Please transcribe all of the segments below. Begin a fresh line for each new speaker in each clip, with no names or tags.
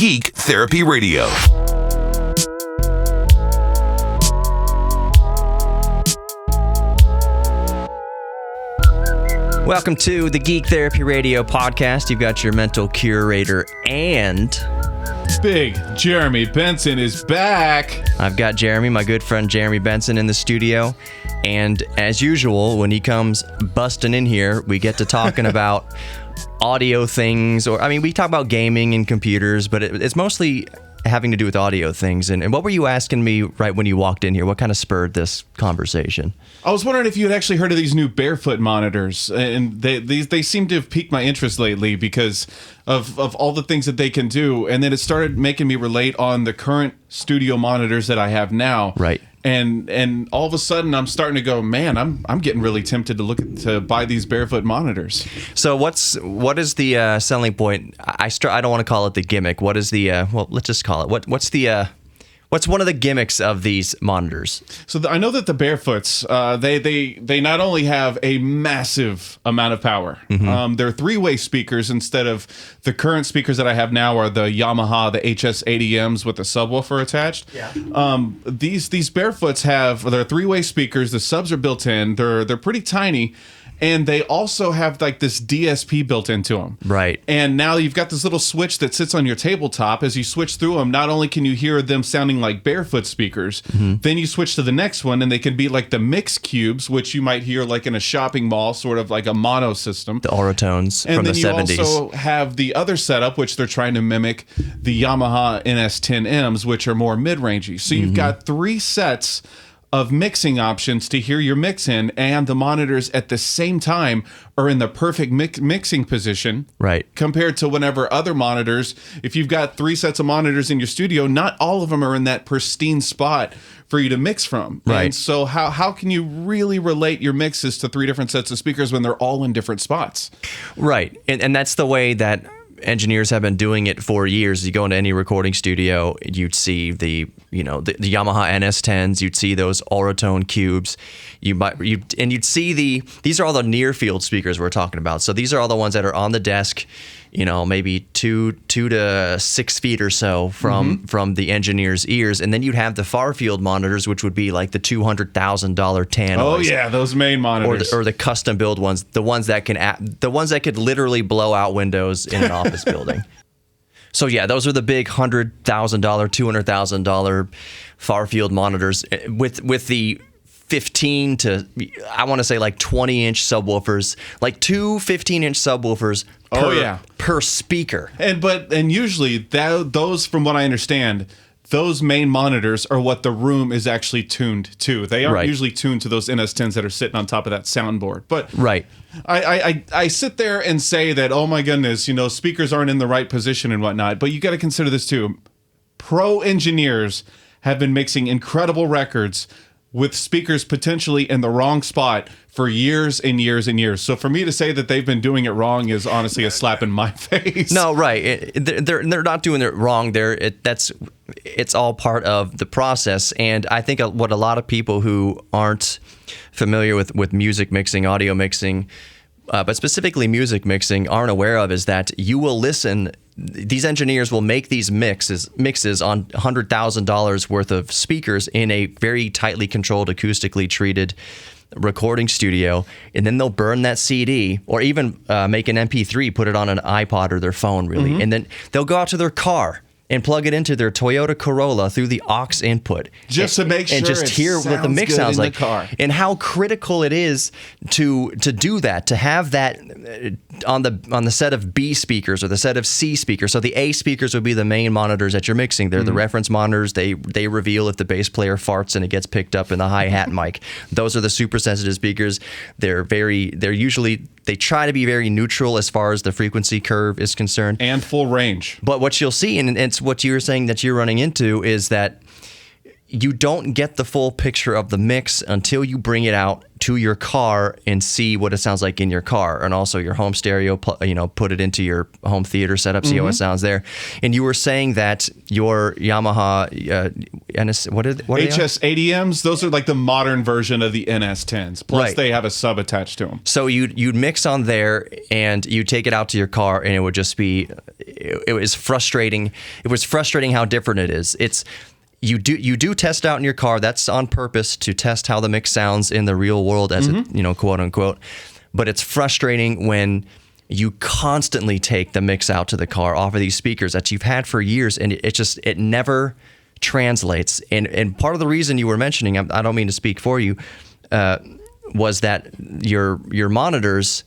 Geek Therapy Radio.
Welcome to the Geek Therapy Radio podcast. You've got your mental curator and...
Big Jeremy Benson is back.
I've got Jeremy, my good friend Jeremy Benson, in the studio. And as usual, when he comes busting in here, we get to talking about audio things. We talk about gaming and computers, but it's mostly having to do with audio things. And what were you asking me right when you walked in here? What kind of spurred this conversation?
I was wondering if you had actually heard of these new barefoot monitors, and they seem to have piqued my interest lately because of all the things that they can do. And then it started making me relate on the current studio monitors that I have now.
Right.
And all of a sudden I'm starting to go, man, I'm getting really tempted to buy these barefoot monitors.
So what is the selling point? I don't want to call it the gimmick. What is the let's just call it. What's one of the gimmicks of these monitors?
So I know that the Barefoots, they not only have a massive amount of power. Mm-hmm. They're three-way speakers instead of the current speakers that I have now are the Yamaha, the HS80Ms with the subwoofer attached. Yeah. These Barefoots they're three-way speakers. The subs are built in. They're pretty tiny. And they also have like this DSP built into them.
Right.
And now you've got this little switch that sits on your tabletop. As you switch through them, not only can you hear them sounding like Barefoot speakers, then you switch to the next one and they can be like the mix cubes, which you might hear like in a shopping mall, sort of like a mono system.
The Orotones from the 70s.
And then you also have the other setup, which they're trying to mimic, the Yamaha NS10Ms, which are more mid-rangey. So you've got three sets of mixing options to hear your mix in, and the monitors at the same time are in the perfect mixing position.
Right.
Compared to whenever other monitors, if you've got three sets of monitors in your studio, not all of them are in that pristine spot for you to mix from.
Right.
And so how can you really relate your mixes to three different sets of speakers when they're all in different spots?
Right. And that's the way that engineers have been doing it for years. You go into any recording studio, you'd see the Yamaha NS10s, you'd see those Orotone cubes, you'd see these are all the near field speakers we're talking about. So these are all the ones that are on the desk, maybe 2 to 6 feet or so from the engineer's ears. And then you'd have the far field monitors, which would be like the $200,000 Tannoys.
Oh yeah, those main monitors.
Or the custom build ones, the ones that could literally blow out windows in an office building. So yeah, those are the big $100,000, $200,000 far field monitors with the 15 to, I want to say like 20-inch subwoofers, like two 15-inch subwoofers per speaker.
And usually those, from what I understand, those main monitors are what the room is actually tuned to. They aren't usually tuned to those NS10s that are sitting on top of that soundboard. But I sit there and say that, oh my goodness, speakers aren't in the right position and whatnot. But you got to consider this too. Pro engineers have been mixing incredible records with speakers potentially in the wrong spot for years and years and years. So for me to say that they've been doing it wrong is honestly a slap in my face.
No, right. They're not doing it wrong. It's all part of the process. And I think what a lot of people who aren't familiar with music mixing, audio mixing, but specifically music mixing, aren't aware of is that you will listen. These engineers will make these mixes on $100,000 worth of speakers in a very tightly controlled, acoustically treated recording studio, and then they'll burn that CD or even make an MP3, put it on an iPod or their phone, really, and then they'll go out to their car and plug it into their Toyota Corolla through the aux input,
to make sure
and just hear what the mix sounds like, and how critical it is to do that, to have that on the set of B speakers or the set of C speakers. So the A speakers would be the main monitors that you're mixing. They're the reference monitors. They reveal if the bass player farts and it gets picked up in the hi-hat mic. Those are the super sensitive speakers. They try to be very neutral as far as the frequency curve is concerned.
And full range.
But what you'll see, and it's what you were saying that you're running into, is that you don't get the full picture of the mix until you bring it out to your car and see what it sounds like in your car, and also your home stereo, put it into your home theater setup, see how it sounds there. And you were saying that your Yamaha what are
HS80Ms, those are like the modern version of the NS10s. Plus they have a sub attached to them.
So you'd mix on there and you take it out to your car, and it would just be, it was frustrating. It was frustrating how different it is. You do test out in your car. That's on purpose to test how the mix sounds in the real world, as it, quote unquote. But it's frustrating when you constantly take the mix out to the car off of these speakers that you've had for years, and it never translates. And part of the reason you were mentioning, I don't mean to speak for you, was that your monitors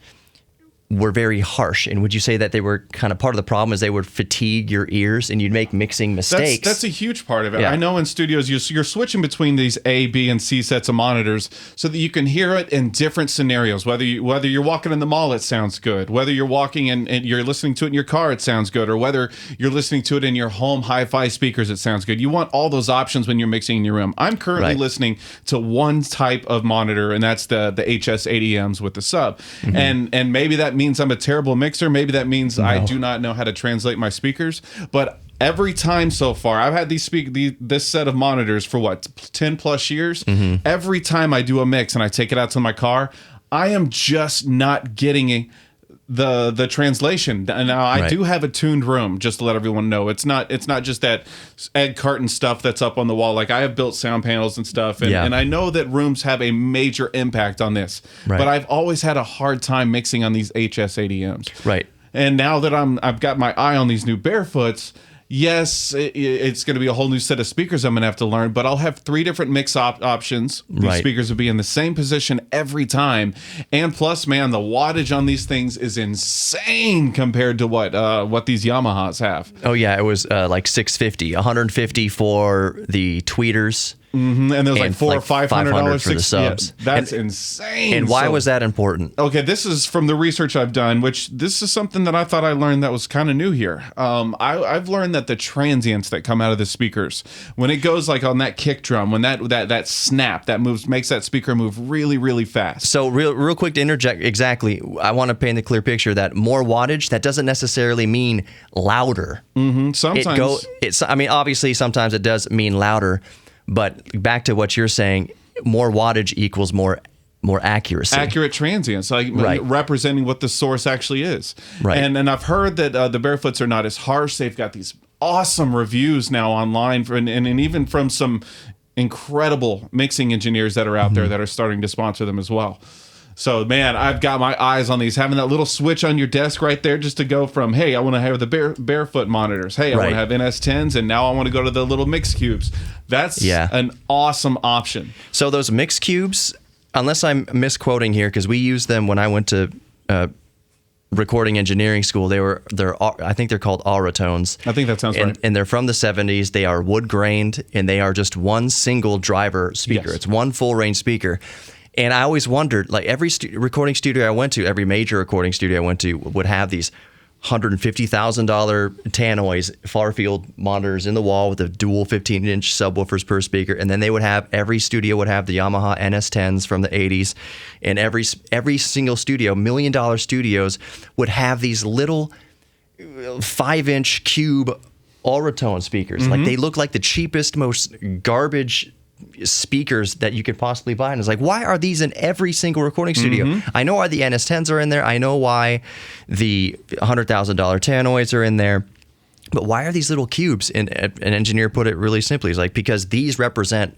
were very harsh. And would you say that they were kind of part of the problem is they would fatigue your ears and you'd make mixing mistakes?
That's a huge part of it.
Yeah.
I know in studios you're switching between these A, B, and C sets of monitors so that you can hear it in different scenarios. Whether you're walking in the mall, it sounds good. Whether you're walking and you're listening to it in your car, it sounds good. Or whether you're listening to it in your home hi-fi speakers, it sounds good. You want all those options when you're mixing in your room. I'm currently listening to one type of monitor, and that's the HS80Ms with the sub. And maybe that means I'm a terrible mixer. Maybe that means I do not know how to translate my speakers. But every time so far, I've had this set of monitors for 10 plus years. Every time I do a mix and I take it out to my car, I am just not getting the translation. Now I do have a tuned room, just to let everyone know. It's not just that egg carton stuff that's up on the wall. Like I have built sound panels and stuff, and I know that rooms have a major impact on this. But I've always had a hard time mixing on these HS80Ms.
Right.
And now that I've got my eye on these new Barefoots, yes, it's going to be a whole new set of speakers I'm going to have to learn, but I'll have 3 different mix options. These speakers will be in the same position every time. And plus, man, the wattage on these things is insane compared to what these Yamahas have.
Oh, yeah. It was like 650, 150 for the tweeters.
And there's like $400 or $500
for the subs.
Yeah, that's insane.
And why was that important?
Okay, this is from the research I've done, which this is something that I thought I learned that was kind of new here. I've learned that the transients that come out of the speakers, when it goes like on that kick drum, when that snap that makes that speaker move really, really fast.
So real quick to interject, exactly. I want to paint the clear picture that more wattage, that doesn't necessarily mean louder.
Sometimes
obviously sometimes it does mean louder. But back to what you're saying, more wattage equals more accuracy.
Accurate transients, like representing what the source actually is.
Right.
And I've heard that the Barefoots are not as harsh. They've got these awesome reviews now online, and even from some incredible mixing engineers that are out there that are starting to sponsor them as well. So, man, I've got my eyes on these. Having that little switch on your desk right there just to go from, hey, I want to have the Barefoot monitors. Hey, I want to have NS10s, and now I want to go to the little mix cubes. That's an awesome option.
So those mix cubes, unless I'm misquoting here, because we used them when I went to recording engineering school, I think they're called Auratones.
I think that sounds right.
And they're from the 70s. They are wood grained, and they are just one single driver speaker.
Yes.
It's one full range speaker. And I always wondered, like every recording studio I went to, every major recording studio I went to would have these $150,000 Tannoys Farfield monitors in the wall with the dual 15-inch subwoofers per speaker. And then every studio would have the Yamaha NS10s from the 80s. And every single studio, $1 million studios, would have these little 5-inch cube Auratone speakers. Like they look like the cheapest, most garbage speakers that you could possibly buy. And it's like, why are these in every single recording studio? I know why the NS10s are in there. I know why the $100,000 Tannoys are in there. But why are these little cubes? And an engineer put it really simply. He's like, because these represent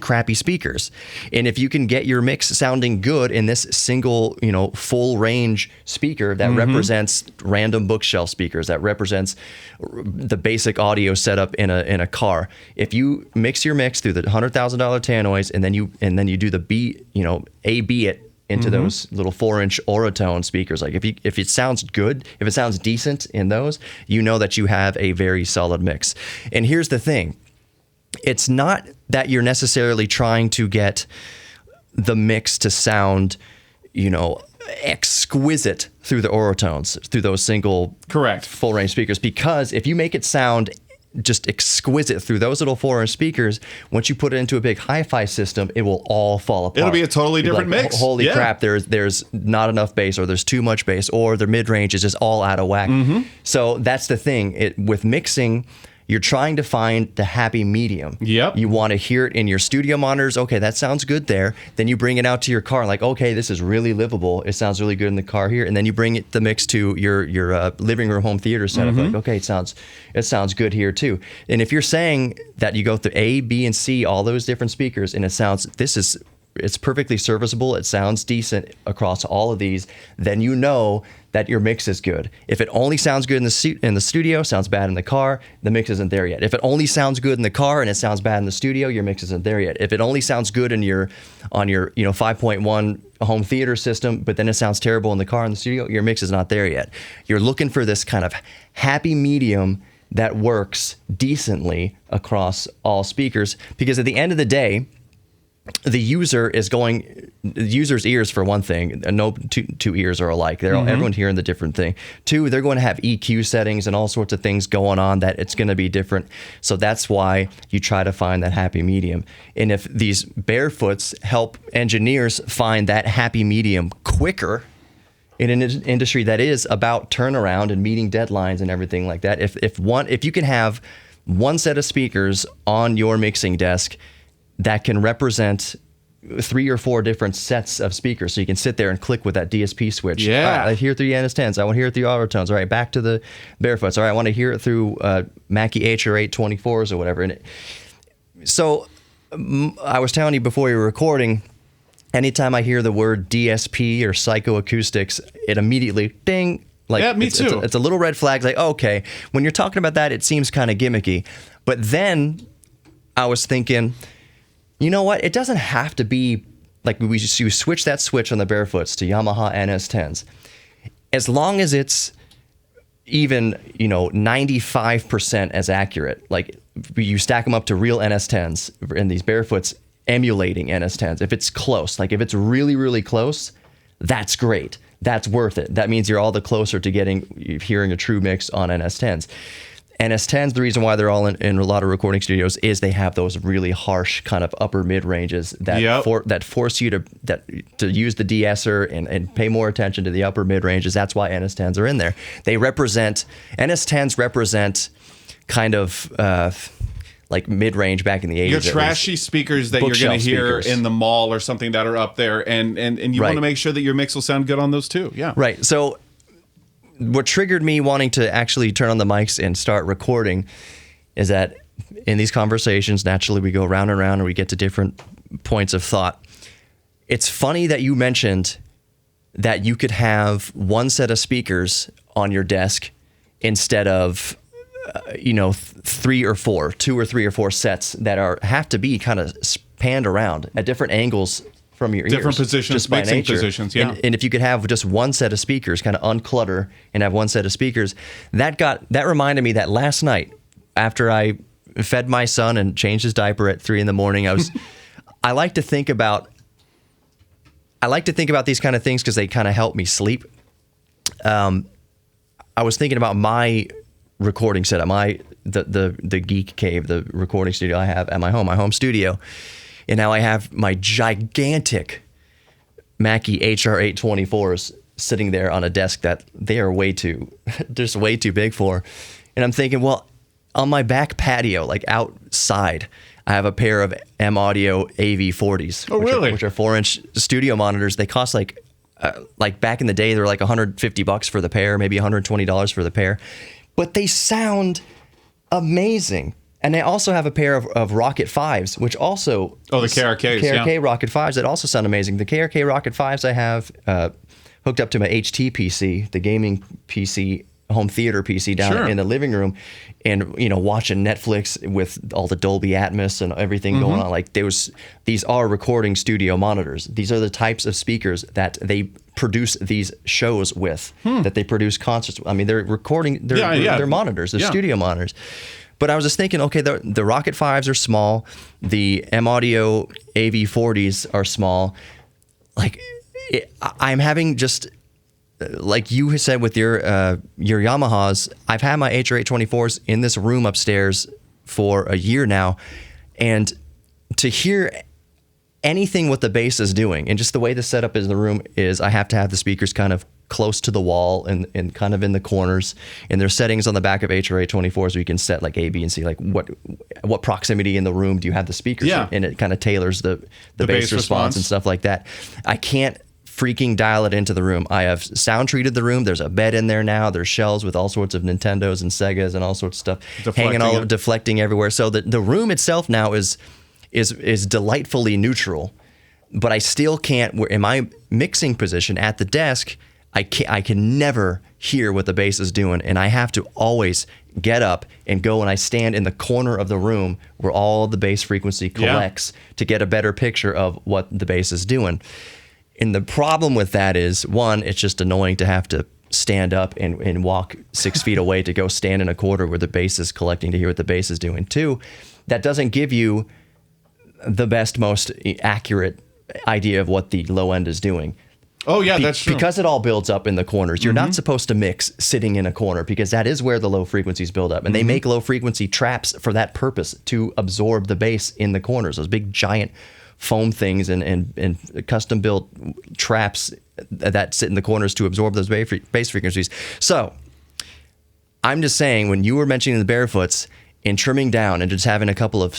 crappy speakers. And if you can get your mix sounding good in this single, full range speaker that represents random bookshelf speakers, that represents the basic audio setup in a car. If you mix your mix through the $100,000 Tannoys and then you do the B, A/B it into those little 4-inch Auratone speakers. Like if it sounds good, if it sounds decent in those, you know that you have a very solid mix. And here's the thing. It's not that you're necessarily trying to get the mix to sound, exquisite through the Auratones, through those single
correct
full range speakers. Because if you make it sound just exquisite through those little 4-inch speakers. Once you put it into a big hi-fi system, it will all fall apart.
It'll be a totally different mix.
Holy crap, there's not enough bass, or there's too much bass, or their mid-range is just all out of whack. So that's the thing. With mixing, you're trying to find the happy medium.
Yep.
You want to hear it in your studio monitors. Okay, that sounds good there. Then you bring it out to your car, like, okay, this is really livable. It sounds really good in the car here. And then you bring the mix to your living room home theater setup. Like, okay, it sounds good here too. And if you're saying that you go through A, B, and C, all those different speakers, and it's perfectly serviceable, it sounds decent across all of these, then you know that your mix is good. If it only sounds good in the studio, sounds bad in the car, the mix isn't there yet. If it only sounds good in the car and it sounds bad in the studio, your mix isn't there yet. If it only sounds good on your 5.1 home theater system, but then it sounds terrible in the car and the studio, your mix is not there yet. You're looking for this kind of happy medium that works decently across all speakers, because at the end of the day, the user's ears, for one thing, no two ears are alike. Everyone's hearing the different thing. Two, they're going to have EQ settings and all sorts of things going on that it's going to be different. So that's why you try to find that happy medium. And if these barefoots help engineers find that happy medium quicker in an industry that is about turnaround and meeting deadlines and everything like that, if you can have one set of speakers on your mixing desk that can represent 3 or 4 different sets of speakers. So you can sit there and click with that DSP switch.
Yeah.
All right, I hear it through the NS10s. I want to hear it through Autotones. All right, back to the Barefoots. All right, I want to hear it through Mackie HR824s or whatever. So I was telling you before you were recording, anytime I hear the word DSP or psychoacoustics, it immediately, ding.
Yeah, me too.
It's a little red flag. Like, okay, when you're talking about that, it seems kind of gimmicky. But then I was thinking, you know what? It doesn't have to be like you switch that switch on the Barefoots to Yamaha NS10s. As long as it's even, 95% as accurate, like you stack them up to real NS10s and these Barefoots emulating NS10s. If it's close, like if it's really, really close, that's great. That's worth it. That means you're all the closer to hearing a true mix on NS10s. NS10s, the reason why they're all in a lot of recording studios is they have those really harsh kind of upper mid ranges that force you to use the de-esser and pay more attention to the upper mid ranges. That's why NS10s are in there. NS10s represent kind of like mid range back in the 80s.
Your trashy speakers that you're going to hear in the mall or something that are up there, and you want to make sure that your mix will sound good on those too. Yeah.
Right. So what triggered me wanting to actually turn on the mics and start recording is that in these conversations, naturally we go round and round and we get to different points of thought. It's funny that you mentioned that you could have one set of speakers on your desk instead of 2 or 3 or 4 sets that have to be kind of panned around at different angles from your ears.
Different positions,
just by
mixing
nature.
positions, yeah.
And if you could have just one set of speakers, kind of unclutter and have one set of speakers, that reminded me that last night after I fed my son and changed his diaper at 3 a.m, I like to think about these kind of things because they kind of help me sleep. I was thinking about my recording setup, the Geek Cave, the recording studio I have at my home studio. And now I have my gigantic Mackie HR824s sitting there on a desk that they are way too big for. And I'm thinking, well, on my back patio, like outside, I have a pair of M Audio AV40s.
Oh, really?
Which are 4-inch studio monitors. They cost like back in the day, they were like $150 for the pair, maybe $120 for the pair. But they sound amazing. And I also have a pair of Rocket 5s, which also...
Oh, the KRKs,
KRK Rocket 5s that also sound amazing. The KRK Rocket 5s I have hooked up to my HT PC, the gaming PC, home theater PC down in the living room, and watching Netflix with all the Dolby Atmos and everything going on. Like these are recording studio monitors. These are the types of speakers that they produce these shows with, that they produce concerts with. I mean, they're recording, they're monitors, they're studio monitors. But I was just thinking, okay, the Rocket 5s are small, the M Audio AV40s are small. Like, I'm having just like you said with your Yamahas, I've had my HR824s in this room upstairs for a year now, and to hear anything what the bass is doing, and just the way the setup is in the room is, I have to have the speakers kind of close to the wall and kind of in the corners, and there's settings on the back of HR824s where you can set like A, B, and C, like what proximity in the room do you have the speakers in, and it kind of tailors the bass response and stuff like that. I can't freaking dial it into the room. I have sound treated the room. There's a bed in there now. There's shelves with all sorts of Nintendos and Segas and all sorts of stuff deflecting everywhere. So the room itself now is delightfully neutral, but I still can't. In my mixing position at the desk, I can never hear what the bass is doing, and I have to always get up and go, and I stand in the corner of the room where all the bass frequency collects to get a better picture of what the bass is doing. And the problem with that is, one, it's just annoying to have to stand up and walk 6 feet away to go stand in a corner where the bass is collecting to hear what the bass is doing. Two, that doesn't give you the best, most accurate idea of what the low end is doing.
Oh, yeah, that's true.
Because it all builds up in the corners. You're not supposed to mix sitting in a corner, because that is where the low frequencies build up. And they make low frequency traps for that purpose, to absorb the bass in the corners. Those big giant foam things and custom built traps that sit in the corners to absorb those bass frequencies. So I'm just saying, when you were mentioning the Barefoots and trimming down and just having a couple of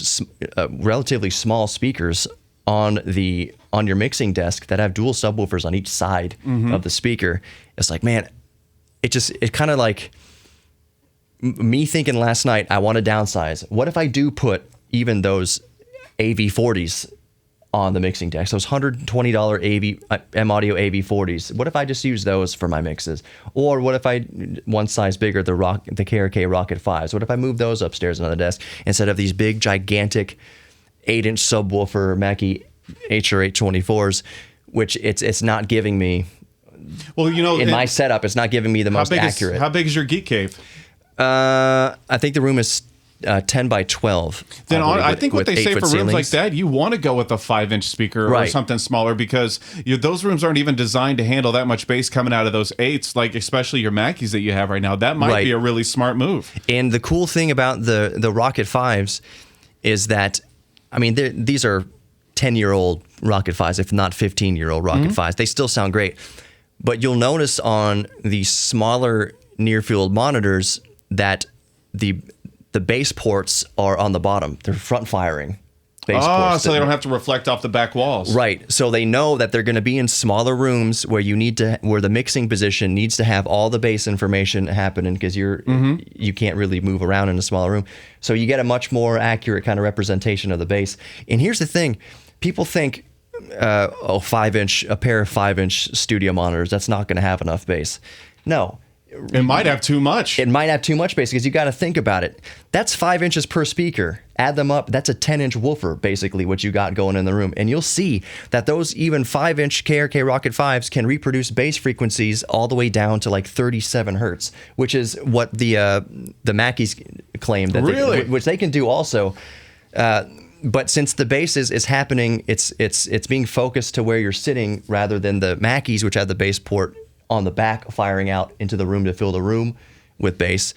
relatively small speakers on your mixing desk that have dual subwoofers on each side of the speaker, it's like, man, it kind of like me thinking last night, I want to downsize. What if I do put even those AV40s on the mixing desk, those $120 M-Audio AV40s? What if I just use those for my mixes? Or what if I, one size bigger, the KRK Rocket 5s? What if I move those upstairs on the desk instead of these big, gigantic 8-inch subwoofer Mackie HR824s, which it's not giving me, well, in my setup, it's not giving me the most accurate.
How big is your Geek Cave?
I think the room is 10 by 12.
Then I think what they say for rooms like that, you want to go with a 5-inch speaker or something smaller, because those rooms aren't even designed to handle that much bass coming out of those 8s, like especially your Mackies that you have right now. That might be a really smart move.
And the cool thing about the Rocket 5s is that, I mean, these are 10-year-old Rocket 5s, if not 15-year-old Rocket 5s. They still sound great. But you'll notice on the smaller near-field monitors that the bass ports are on the bottom. They're front firing bass ports.
So they don't have to reflect off the back walls.
Right. So they know that they're going to be in smaller rooms where where the mixing position needs to have all the bass information happening, because you can't really move around in a smaller room. So you get a much more accurate kind of representation of the bass. And here's the thing. People think, a pair of 5-inch studio monitors, that's not going to have enough bass. No.
It might have too much.
It might have too much bass, because you got to think about it. That's 5 inches per speaker. Add them up. That's a 10-inch woofer, basically, what you got going in the room. And you'll see that those even 5-inch KRK Rocket 5s can reproduce bass frequencies all the way down to like 37 hertz, which is what the Mackies claim that which they can do also. But since the bass is happening, it's being focused to where you're sitting rather than the Mackies, which have the bass port on the back firing out into the room to fill the room with bass.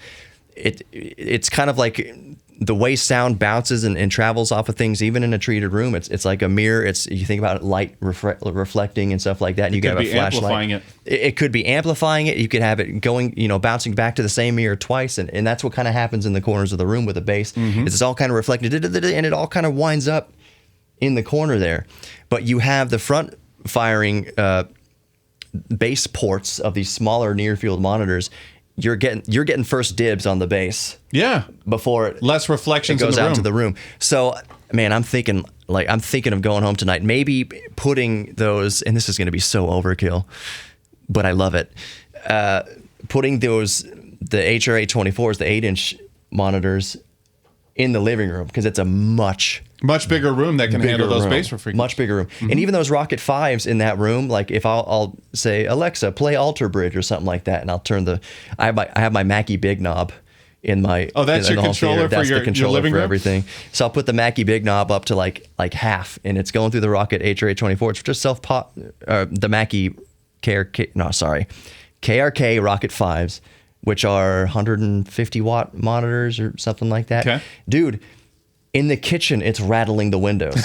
It's kind of like the way sound bounces and travels off of things, even in a treated room. It's like a mirror. You think about it, light reflecting and stuff like that. And you have a flashlight. It could be amplifying it. You could have it going, bouncing back to the same mirror twice, and that's what kind of happens in the corners of the room with the bass. It's all kind of reflected, and it all kind of winds up in the corner there. But you have the front firing bass ports of these smaller near field monitors. You're getting first dibs on the bass. Yeah. Before
less reflections
goes out to the room. So, man, I'm thinking of going home tonight, maybe putting those, and this is going to be so overkill, but I love it. Putting the HR824s, the 8-inch monitors, in the living room, because it's a much
bigger room that can handle those bass frequencies.
Much bigger room. And even those Rocket 5s in that room, like if I'll say, Alexa, play Alter Bridge or something like that, and I'll turn I have my Mackie Big Knob in my
that's your controller for your living room?
Everything. So I'll put the Mackie Big Knob up to like half, and it's going through the Rocket HR824. It's just the Mackie KRK Rocket 5s, which are 150 watt monitors or something like that.
Okay.
Dude, in the kitchen, it's rattling the windows.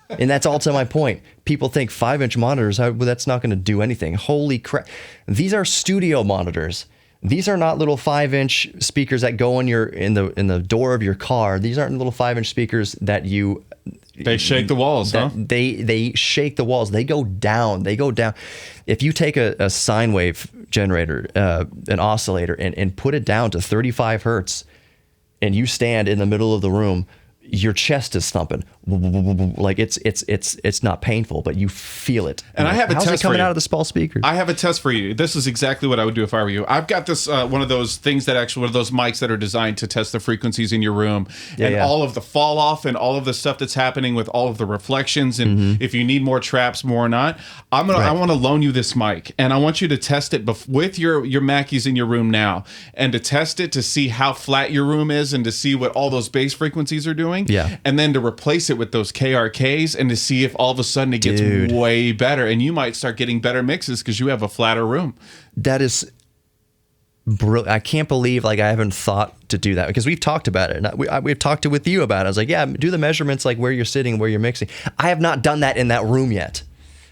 And that's all to my point. People think 5-inch monitors, well, that's not going to do anything. Holy crap. These are studio monitors. These are not little 5-inch speakers that go in the door of your car. These aren't little 5-inch speakers that
they shake the walls, huh?
They shake the walls. They go down. They go down. If you take a sine wave generator, an oscillator, and put it down to 35 hertz, and you stand in the middle of the room, your chest is thumping. Like it's not painful, but you feel it.
And I have a test for you.
How's it coming out of the small speakers?
I have a test for you. This is exactly what I would do if I were you. I've got this one of those things that actually one of those mics that are designed to test the frequencies in your room all of the fall off and all of the stuff that's happening with all of the reflections and if you need more traps, more or not. I want to loan you this mic and I want you to test it with your Mackies in your room now and to test it to see how flat your room is and to see what all those bass frequencies are doing.
Yeah.
And then to replace it with those KRKs and to see if all of a sudden it gets way better and you might start getting better mixes because you have a flatter room.
That is brilliant. I can't believe I haven't thought to do that because we've talked about it. And we've talked with you about it. I was like, yeah, do the measurements like where you're sitting, where you're mixing. I have not done that in that room yet.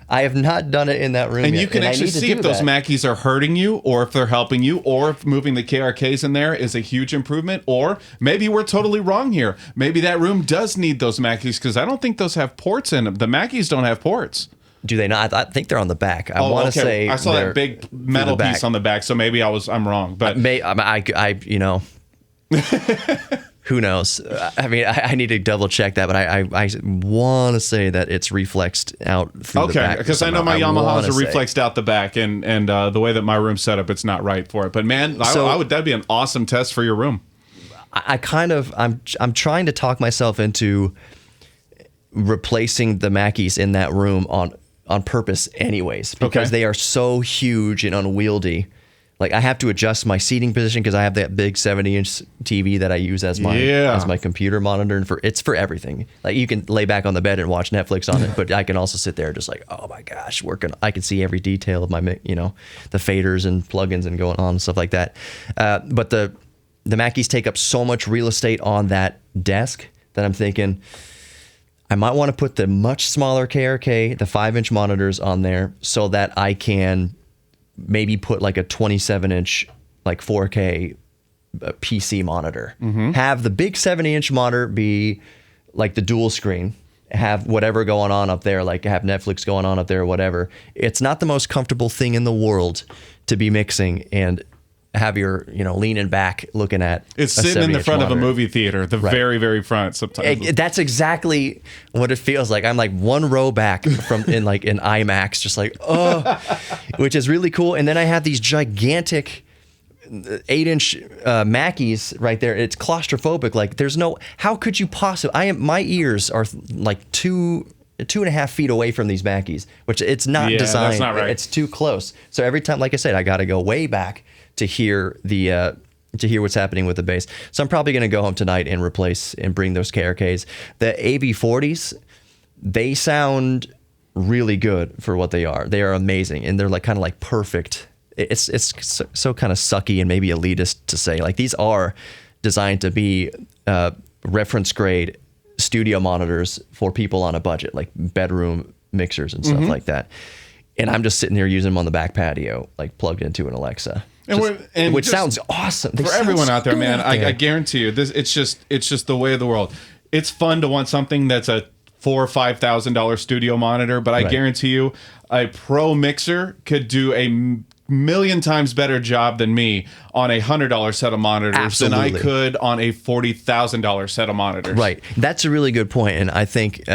I have not done it in that room
and
yet.
You can actually see if those Mackies are hurting you or if they're helping you or if moving the KRKs in there is a huge improvement or maybe we're totally wrong here. Maybe that room does need those Mackies because I don't think those have ports in them. The Mackies don't have ports.
Do they not? I think they're on the back. I want to say
I saw that big metal piece on the back, so maybe I'm wrong. But who knows?
I mean, I need to double check that, but I want to say that it's reflexed out through the back.
Okay, because I know my Yamahas are reflexed out the back, and the way that my room's set up, it's not right for it. But man, that'd be an awesome test for your room.
I'm trying to talk myself into replacing the Mackies in that room on purpose, anyways, because they are so huge and unwieldy. Like I have to adjust my seating position because I have that big 70-inch TV that I use as my computer monitor, and it's for everything. Like you can lay back on the bed and watch Netflix on it, but I can also sit there just like, oh my gosh, I can see every detail of my, the faders and plugins and going on and stuff like that. But the Mackies take up so much real estate on that desk that I'm thinking I might want to put the much smaller KRK, the 5-inch monitors on there so that I can maybe put like a 27-inch, like 4K PC monitor. Have the big 70-inch monitor be like the dual screen. Have whatever going on up there, like have Netflix going on up there or whatever. It's not the most comfortable thing in the world to be mixing and have your, leaning back looking at
it's sitting in the front of a movie theater, the very, very front sometimes.
That's exactly what it feels like. I'm like one row back from in IMAX, just like, which is really cool. And then I have these gigantic 8-inch Mackies right there. It's claustrophobic. Like how could you possibly, my ears are like 2.5 feet away from these Mackies, which it's not designed. That's not right. It's too close. So every time, like I said, I got to go way back to hear what's happening with the bass. So I'm probably going to go home tonight and replace and bring those KRKs. The AB40s, they sound really good for what they are. They are amazing, and they're kind of perfect. It's so kind of sucky and maybe elitist to say. Like these are designed to be reference grade studio monitors for people on a budget, like bedroom mixers and stuff like that. And I'm just sitting here using them on the back patio, like plugged into an Alexa. Which sounds awesome.
For everyone out there, man, I guarantee you, it's just the way of the world. It's fun to want something that's a $4,000 or $5,000 studio monitor, but I guarantee you, a pro mixer could do a million times better job than me on a $100 set of monitors than I could on a $40,000 set of monitors.
Right. That's a really good point, and I think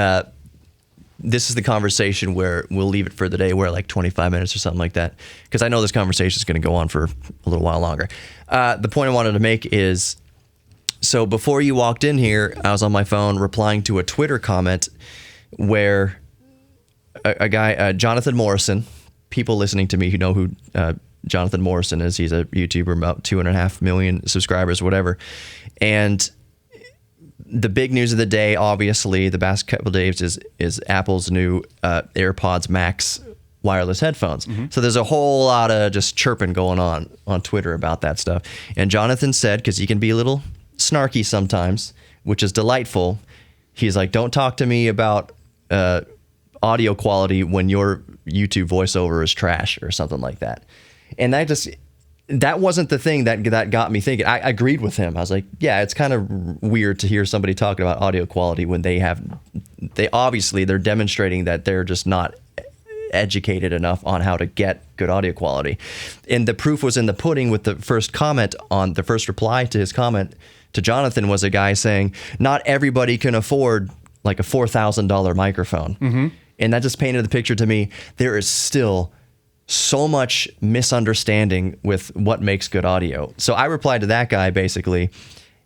this is the conversation where we'll leave it for the day. We're like 25 minutes or something like that, because I know this conversation is going to go on for a little while longer. The point I wanted to make is, so before you walked in here, I was on my phone replying to a Twitter comment where a guy, Jonathan Morrison, people listening to me who know who Jonathan Morrison is. He's a YouTuber, about 2.5 million subscribers, whatever. And the big news of the day, obviously, the past couple of days is Apple's new AirPods Max wireless headphones. So there's a whole lot of just chirping going on Twitter about that stuff. And Jonathan said, because he can be a little snarky sometimes, which is delightful, he's like, don't talk to me about audio quality when your YouTube voiceover is trash or something like that. And that wasn't the thing that got me thinking. I agreed with him. I was like, yeah, it's kind of weird to hear somebody talking about audio quality when they're demonstrating that they're just not educated enough on how to get good audio quality. And the proof was in the pudding with the first reply to his comment to Jonathan was a guy saying, not everybody can afford like a $4,000 microphone. And that just painted the picture to me. There is still so much misunderstanding with what makes good audio. So I replied to that guy basically,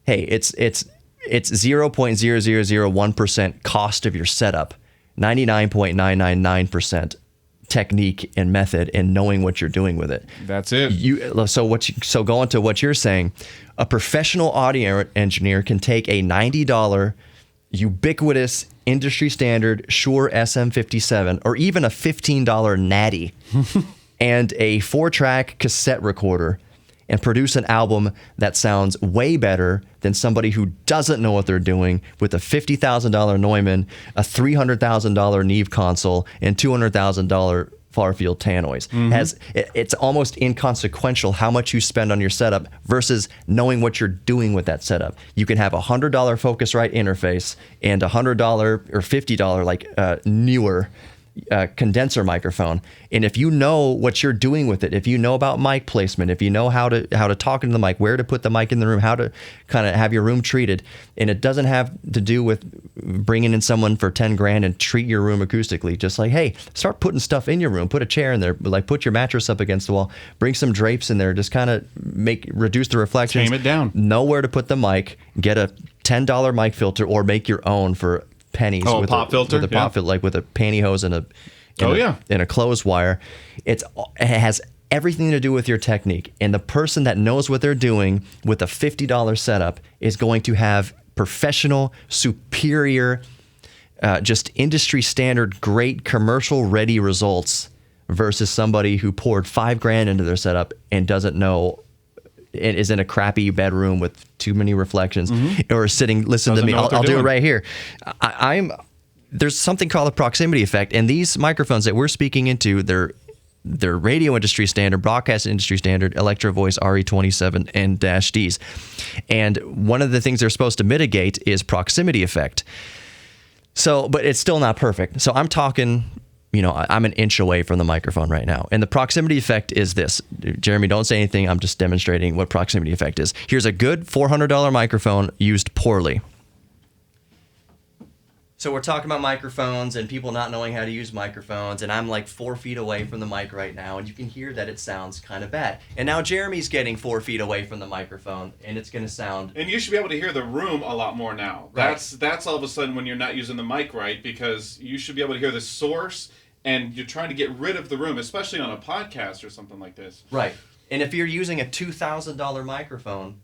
hey, it's 0.0001% cost of your setup, 99.999% technique and method and knowing what you're doing with it.
That's it.
So going to what you're saying, a professional audio engineer can take a $90 ubiquitous industry standard Shure SM57 or even a $15 Natty and a 4-track cassette recorder and produce an album that sounds way better than somebody who doesn't know what they're doing with a $50,000 Neumann, a $300,000 Neve console, and $200,000 Farfield Tannoys. It's almost inconsequential how much you spend on your setup versus knowing what you're doing with that setup. You can have a $100 Focusrite interface and a $100 or $50 newer condenser microphone, and if you know what you're doing with it, if you know about mic placement, if you know how to talk into the mic, where to put the mic in the room, how to kind of have your room treated, and it doesn't have to do with bringing in someone for 10 grand and treat your room acoustically. Just like, hey, start putting stuff in your room, put a chair in there, like put your mattress up against the wall, bring some drapes in there, just kind of reduce the reflections,
tame it down,
know where to put the mic, get a $10 mic filter or make your own for pennies
with a pop filter,
like with a pantyhose and a clothes wire. It has everything to do with your technique, and the person that knows what they're doing with a $50 setup is going to have professional, superior, just industry standard, great commercial ready results versus somebody who poured $5,000 into their setup and doesn't know. It is in a crappy bedroom with too many reflections, or sitting. Listen to me. I'll do it right here. There's something called the proximity effect, and these microphones that we're speaking into, they're radio industry standard, broadcast industry standard, Electro Voice RE27 and -Ds. And one of the things they're supposed to mitigate is proximity effect. So, but it's still not perfect. So I'm talking. I'm an inch away from the microphone right now. And the proximity effect is this. Jeremy, don't say anything. I'm just demonstrating what proximity effect is. Here's a good $400 microphone used poorly. So we're talking about microphones and people not knowing how to use microphones, and I'm like 4 feet away from the mic right now, and you can hear that it sounds kind of bad. And now Jeremy's getting 4 feet away from the microphone, and it's going to sound...
And you should be able to hear the room a lot more now. Right. That's all of a sudden when you're not using the mic right, because you should be able to hear the source, and you're trying to get rid of the room, especially on a podcast or something like this.
Right. And if you're using a $2,000 microphone,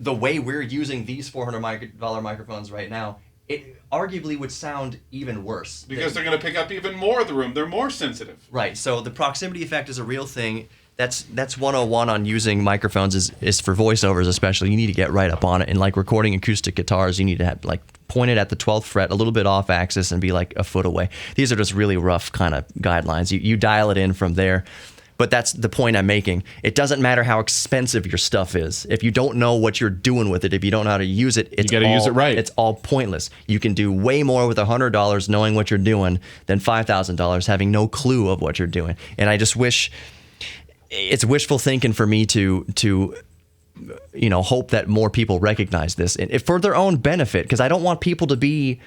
the way we're using these $400 microphones right now, it arguably would sound even worse.
Because they're going to pick up even more of the room. They're more sensitive.
Right. So the proximity effect is a real thing. That's 101 on using microphones is for voiceovers especially. You need to get right up on it. And like recording acoustic guitars, you need to have point it at the 12th fret, a little bit off axis, and be like a foot away. These are just really rough kind of guidelines. You dial it in from there. But that's the point I'm making. It doesn't matter how expensive your stuff is. If you don't know what you're doing with it, if you don't know how to use it, you got to use it right. It's all pointless. You can do way more with $100 knowing what you're doing than $5,000 having no clue of what you're doing. And I just wish it's wishful thinking for me to hope that more people recognize this and for their own benefit, because I don't want people to be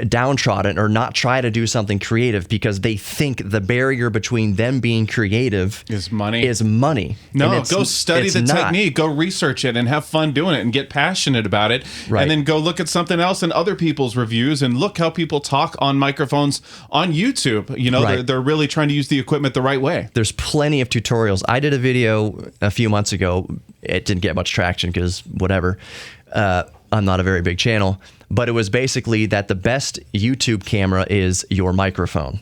downtrodden or not try to do something creative because they think the barrier between them being creative is money.
No, go study the technique, go research it and have fun doing it and get passionate about it. Right. And then go look at something else in other people's reviews and look how people talk on microphones on YouTube. Right. They're really trying to use the equipment the right way.
There's plenty of tutorials. I did a video a few months ago. It didn't get much traction because whatever. I'm not a very big channel. But it was basically that the best YouTube camera is your microphone.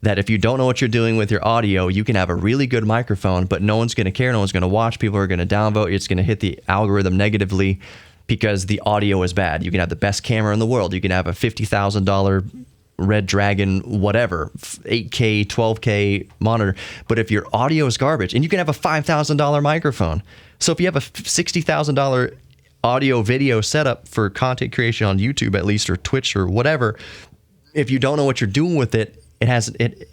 that if you don't know what you're doing with your audio, you can have a really good microphone, but no one's going to care. No one's going to watch. People are going to downvote. It's going to hit the algorithm negatively because the audio is bad. You can have the best camera in the world. You can have a $50,000 Red Dragon, whatever, 8K, 12K monitor. But if your audio is garbage, and you can have a $5,000 microphone. So if you have a $60,000 audio video setup for content creation on YouTube, at least, or Twitch or whatever, if you don't know what you're doing with it,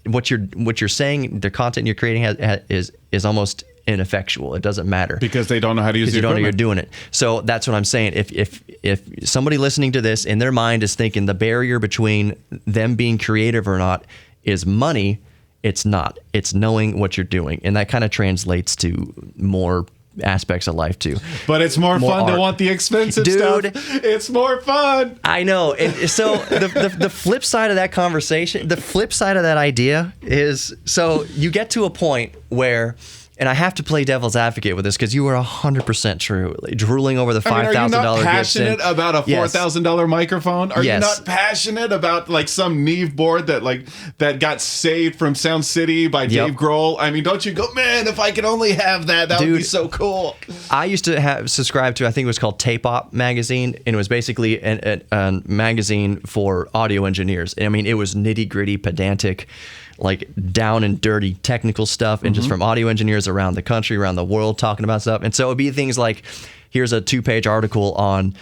what you're saying, the content you're creating is almost ineffectual. It doesn't matter
because they don't know how to use the equipment.
You don't know you're doing it. So that's what I'm saying. If somebody listening to this in their mind is thinking the barrier between them being creative or not is money, it's not. It's knowing what you're doing, and that kind of translates to more aspects of life too.
But it's more fun
art.
To want the expensive stuff. It's more fun.
I know. And so the flip side of that conversation, the flip side of that idea is, so you get to a point where, and I have to play devil's advocate with this because you are 100% true. Drooling over the $5,000
Are you not
Gibson.
passionate about a $4,000 microphone? Are you not passionate about like some Neve board that got saved from Sound City by Dave Grohl? I mean, don't you go, man, if I could only have that, that would be so cool.
I used to subscribe to, I think it was called Tape Op magazine, and it was basically a magazine for audio engineers. I mean, it was nitty gritty, pedantic, like down and dirty technical stuff, and just from audio engineers around the country, around the world, talking about stuff. And so it'd be things like, here's a 2-page article on,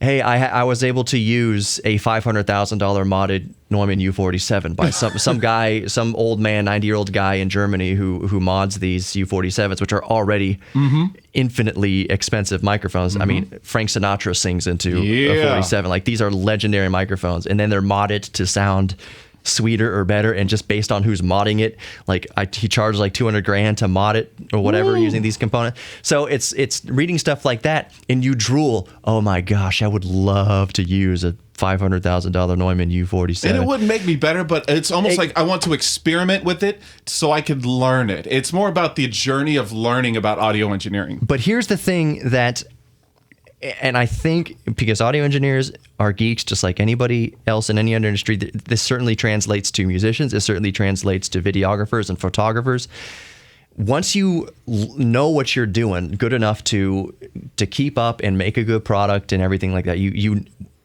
hey, I was able to use a $500,000 modded Neumann U47 by some guy, some old man, 90-year-old guy in Germany who mods these U47s, which are already infinitely expensive microphones. I mean, Frank Sinatra sings into a 47. Like, these are legendary microphones, and then they're modded to sound sweeter or better, and just based on who's modding it, like he charged like $200,000 to mod it or whatever using these components. So it's reading stuff like that, and you drool, oh my gosh, I would love to use a $500,000 Neumann U47.
And it wouldn't make me better, but it's almost like I want to experiment with it so I could learn it. It's more about the journey of learning about audio engineering.
But here's the thing that, and I think because audio engineers are geeks just like anybody else in any other industry, this certainly translates to musicians. It certainly translates to videographers and photographers. Once you know what you're doing good enough to keep up and make a good product and everything like that,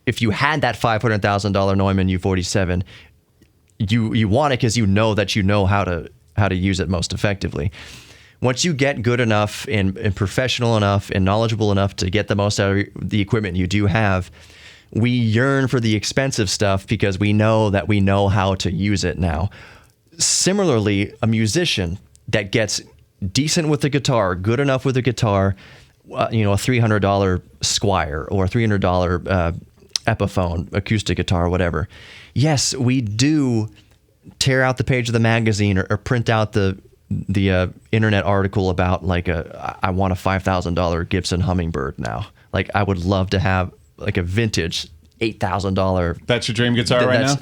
if you had that $500,000 Neumann U47, you want it because you know that you know how to use it most effectively. Once you get good enough and professional enough and knowledgeable enough to get the most out of the equipment you do have, we yearn for the expensive stuff because we know that we know how to use it now. Similarly, a musician that gets decent with the guitar, good enough with the guitar, a $300 Squier or a $300 Epiphone acoustic guitar or whatever. Yes, we do tear out the page of the magazine or print out the internet article about like I want a $5,000 Gibson Hummingbird now. Like, I would love to have like a vintage $8,000.
That's your dream guitar right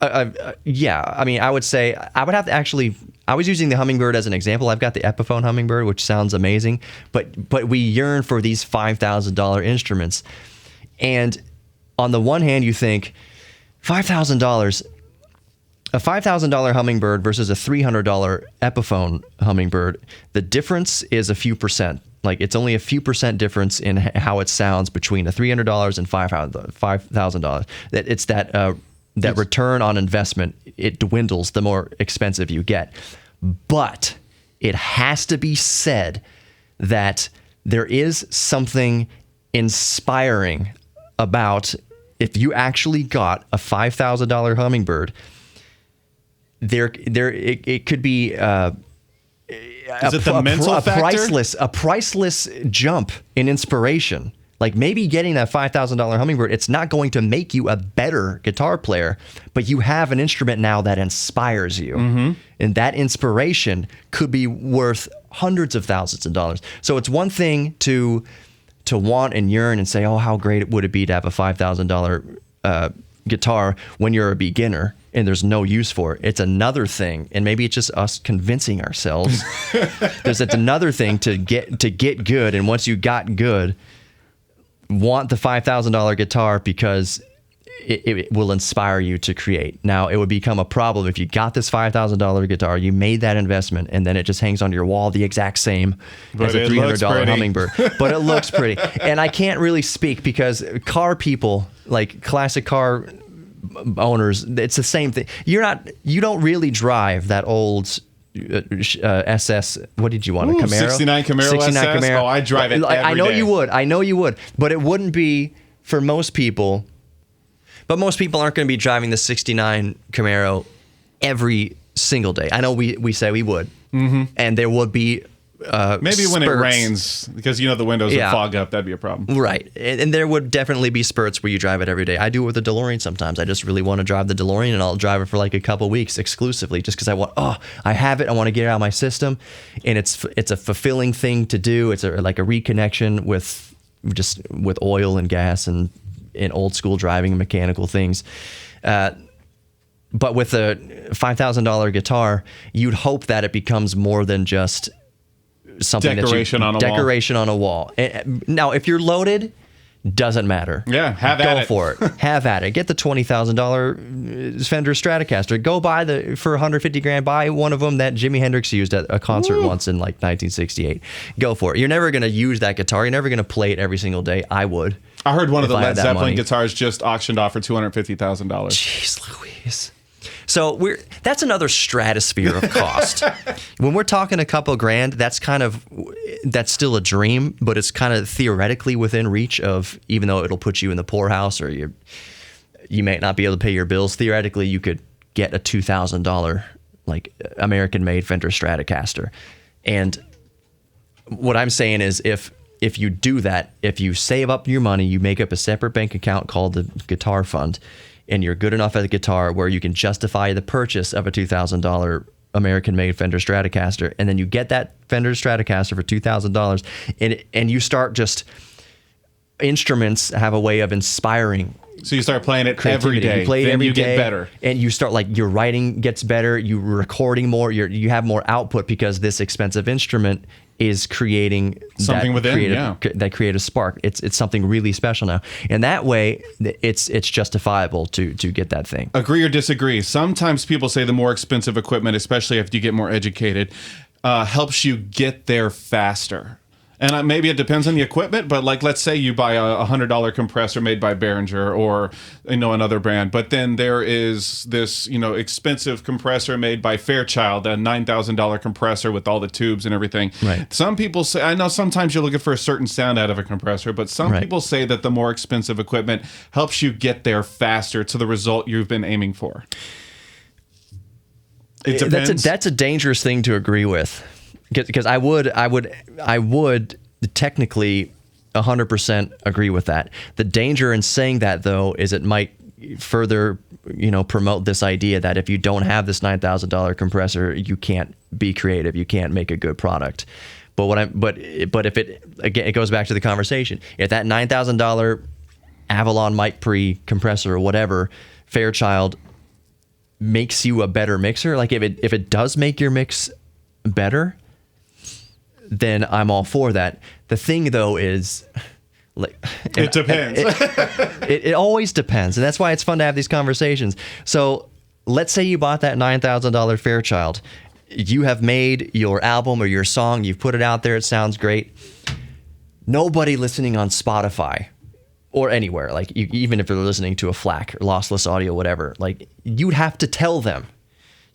now? Yeah. I mean, I would say I would have to actually, I was using the Hummingbird as an example. I've got the Epiphone Hummingbird, which sounds amazing, but we yearn for these $5,000 instruments. And on the one hand, you think $5,000, a $5,000 Hummingbird versus a $300 Epiphone Hummingbird, the difference is a few percent. Like, it's only a few percent difference in how it sounds between a $300 and $5,000. It's that return on investment, it dwindles the more expensive you get. But it has to be said that there is something inspiring about if you actually got a $5,000 Hummingbird. It could be
is it the mental factor?
A priceless jump in inspiration. Like, maybe getting that $5,000 Hummingbird, it's not going to make you a better guitar player, but you have an instrument now that inspires you. And that inspiration could be worth hundreds of thousands of dollars. So it's one thing to want and yearn and say, oh, how great would it be to have a $5,000 guitar when you're a beginner and there's no use for it. It's another thing, and maybe it's just us convincing ourselves. It's another thing to get good, and once you got good, want the $5,000 guitar because it will inspire you to create. Now, it would become a problem if you got this $5,000 guitar, you made that investment, and then it just hangs on your wall the exact same as a $300 hummingbird. But it looks pretty. And I can't really speak because car people, like classic car owners, it's the same thing. You don't really drive that old SS. What did you want? A Camaro?
69 Camaro
69
SS?
Camaro.
Oh, I drive it every
I know
day.
you would. I know you would. But it wouldn't be for most people. But most people aren't going to be driving the 69 Camaro every single day. I know we say we would. Mm-hmm. And there would be
maybe when it
spurts.
rains, because the windows would fog up, that'd be a problem.
Right. And there would definitely be spurts where you drive it every day. I do it with the DeLorean sometimes. I just really want to drive the DeLorean, and I'll drive it for like a couple weeks exclusively just because I have it. I want to get it out of my system. And it's a fulfilling thing to do. It's like a reconnection with oil and gas and old school driving and mechanical things. But with a $5,000 guitar, you'd hope that it becomes more than just something
decoration
on a wall. Now, if you're loaded, doesn't matter.
Yeah, have at it.
Go for it. Have at it. Get the $20,000 Fender Stratocaster. Go buy for $150,000. Buy one of them that Jimi Hendrix used at a concert once in like 1968. Go for it. You're never going to use that guitar. You're never going to play it every single day. I would.
I heard one of the Led Zeppelin guitars just auctioned off for $250,000.
Jeez Louise. So that's another stratosphere of cost. When we're talking a couple grand, that's still a dream, but it's kind of theoretically within reach of, even though it'll put you in the poorhouse or you may not be able to pay your bills. Theoretically, you could get a $2,000 like American-made Fender Stratocaster. And what I'm saying is if you do that, if you save up your money, you make up a separate bank account called the Guitar Fund, and you're good enough at the guitar where you can justify the purchase of a $2,000 American-made Fender Stratocaster, and then you get that Fender Stratocaster for $2,000, and you start just instruments have a way of inspiring.
So you start playing it every day.
You play it
every day,
get
better,
and you start like your writing gets better. You're recording more. You have more output because this expensive instrument is creating
something
that creative spark. It's something really special now, and that way it's justifiable to get that thing.
Agree or disagree? Sometimes people say the more expensive equipment, especially if you get more educated, helps you get there faster. And maybe it depends on the equipment, but like, let's say you buy a $100 compressor made by Behringer or another brand, but then there is this expensive compressor made by Fairchild, a $9,000 compressor with all the tubes and everything.
Right.
Some people say, I know sometimes you're looking for a certain sound out of a compressor, but some people say that the more expensive equipment helps you get there faster to the result you've been aiming for. It depends.
That's a dangerous thing to agree with. Because I would technically 100% agree with that. The danger in saying that, though, is it might further, promote this idea that if you don't have this $9,000 compressor, you can't be creative, you can't make a good product. But if it goes back to the conversation. If that $9,000 Avalon Mic Pre compressor or whatever, Fairchild, makes you a better mixer, like if it does make your mix better, then I'm all for that. The thing, though, is like
it depends.
It always depends, and that's why it's fun to have these conversations. So let's say you bought that $9,000 Fairchild. You have made your album or your song. You've put it out there. It sounds great. Nobody listening on Spotify or anywhere, like even if they're listening to a FLAC or lossless audio, whatever, like you'd have to tell them.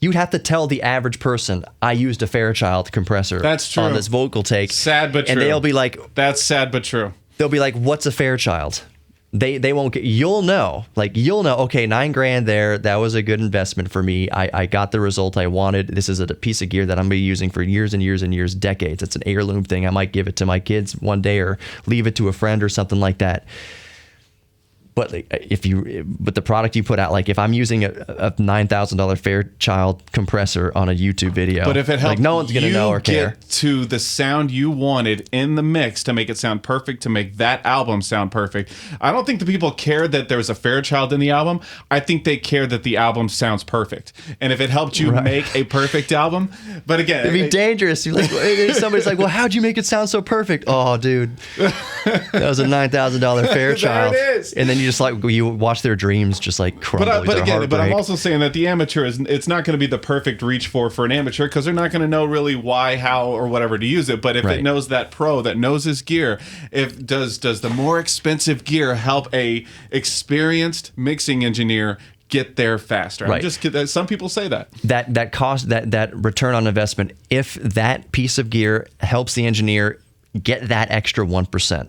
You'd have to tell the average person, I used a Fairchild compressor on this vocal take.
Sad but true.
And they'll be like...
That's sad but true.
They'll be like, what's a Fairchild? They won't get... You'll know, okay, $9,000 there. That was a good investment for me. I got the result I wanted. This is a piece of gear that I'm going to be using for years and years and years, decades. It's an heirloom thing. I might give it to my kids one day or leave it to a friend or something like that. But the product you put out, like if I'm using a $9,000 Fairchild compressor on a YouTube video,
but if it helps,
no one's gonna know or care.
Get to the sound you wanted in the mix to make it sound perfect, to make that album sound perfect. I don't think the people care that there's a Fairchild in the album. I think they care that the album sounds perfect. And if it helped you make a perfect album, but again,
it'd be dangerous. You're like, somebody's like, well, how'd you make it sound so perfect? Oh, dude, that was a $9,000 Fairchild.
There it is.
And then you just like you watch their dreams just like crumble.
But I'm also saying that the amateur it's not going to be the perfect reach for an amateur because they're not going to know really why, how, or whatever to use it. But if it knows that pro that knows his gear, if does the more expensive gear help a experienced mixing engineer get there faster?
Right.
Some people say
that cost that return on investment. If that piece of gear helps the engineer get that extra 1%.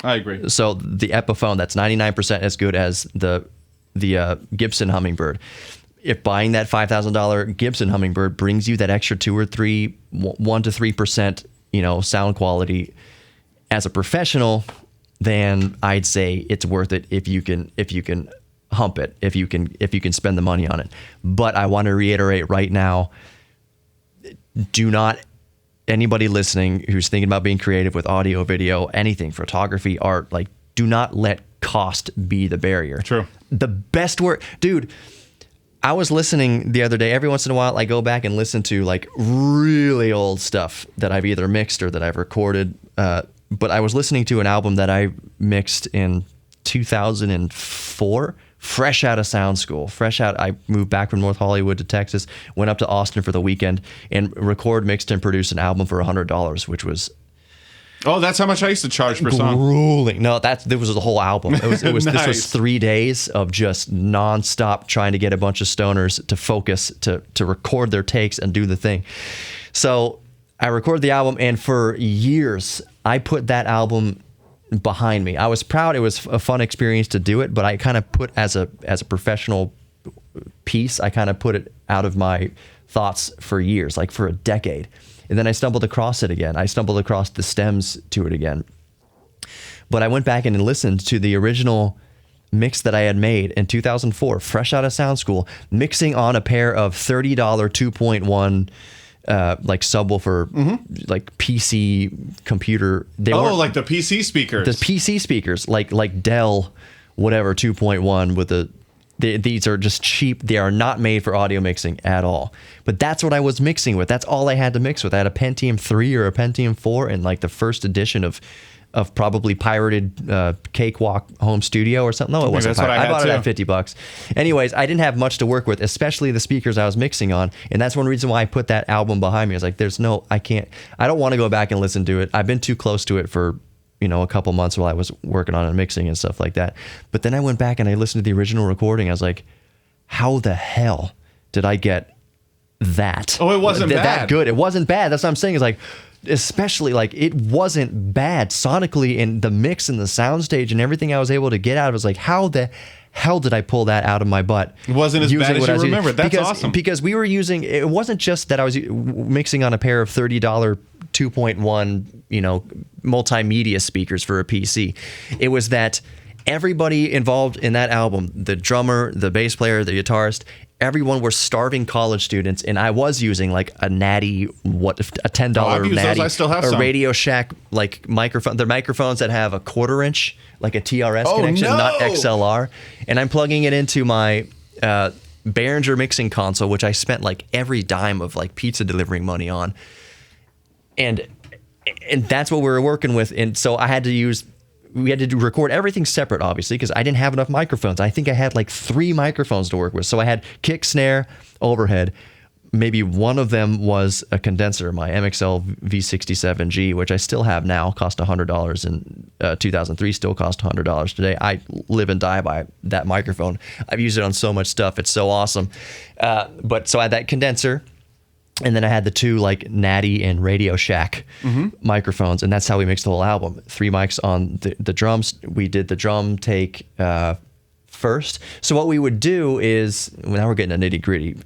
I agree.
So the Epiphone, that's 99% as good as the Gibson Hummingbird. If buying that $5,000 Gibson Hummingbird brings you that extra 1 to 3%, sound quality as a professional, then I'd say it's worth it if you can hump it, if you can spend the money on it. But I want to reiterate right now, do not, anybody listening who's thinking about being creative with audio, video, anything, photography, art, like, do not let cost be the barrier.
True.
The best work, dude, I was listening the other day. Every once in a while, I go back and listen to like really old stuff that I've either mixed or that I've recorded. But I was listening to an album that I mixed in 2004, fresh out of sound school, I moved back from North Hollywood to Texas, went up to Austin for the weekend, and mixed and produced an album for $100, which was...
Oh, that's how much I used to charge per song.
Grueling. No, there was the whole album. It was
Nice.
This was 3 days of just nonstop trying to get a bunch of stoners to focus, to record their takes and do the thing. So I recorded the album, and for years I put that album behind me. I was proud. It was a fun experience to do it, but I kind of put as a professional piece, I kind of put it out of my thoughts for years, like for a decade. And then I stumbled across it again. I stumbled across the stems to it again. But I went back and listened to the original mix that I had made in 2004, fresh out of sound school, mixing on a pair of $30 2.1 like subwoofer, like PC computer.
Like the PC speakers.
The PC speakers, like Dell, whatever 2.1 with these are just cheap. They are not made for audio mixing at all. But that's what I was mixing with. That's all I had to mix with. I had a Pentium 3 or a Pentium 4 and like the first edition of probably pirated Cakewalk Home Studio or something. No, it wasn't. I bought it at $50. Anyways, I didn't have much to work with, especially the speakers I was mixing on. And that's one reason why I put that album behind me. I was like, I don't want to go back and listen to it. I've been too close to it for a couple months while I was working on it, mixing and stuff like that. But then I went back and I listened to the original recording. I was like, how the hell did I get that?
Oh, it wasn't bad.
That good. It wasn't bad. That's what I'm saying. Is like, especially like it wasn't bad sonically, and the mix and the soundstage and everything I was able to get out of it was like, how the hell did I pull that out of my butt?
It wasn't as bad as you remember. That's awesome.
Because we were using, it wasn't just that I was mixing on a pair of $30 2.1, multimedia speakers for a PC. It was that everybody involved in that album, the drummer, the bass player, the guitarist, everyone were starving college students, and I was using like a Natty, a $10 Natty,
I still have some.
Radio Shack like microphone. They're microphones that have a 1/4 inch, like a TRS connection, not XLR, and I'm plugging it into my Behringer mixing console, which I spent like every dime of like pizza delivering money on, and that's what we were working with, and so we had to record everything separate, obviously, because I didn't have enough microphones. I think I had like 3 microphones to work with. So I had kick, snare, overhead. Maybe one of them was a condenser, my MXL V67G, which I still have now, cost $100 in 2003, still cost $100 today. I live and die by that microphone. I've used it on so much stuff. It's so awesome. But so I had that condenser. And then I had the 2 like Natty and Radio Shack microphones, and that's how we mixed the whole album. 3 mics on the drums. We did the drum take first. So what we would do is, now we're getting a nitty gritty.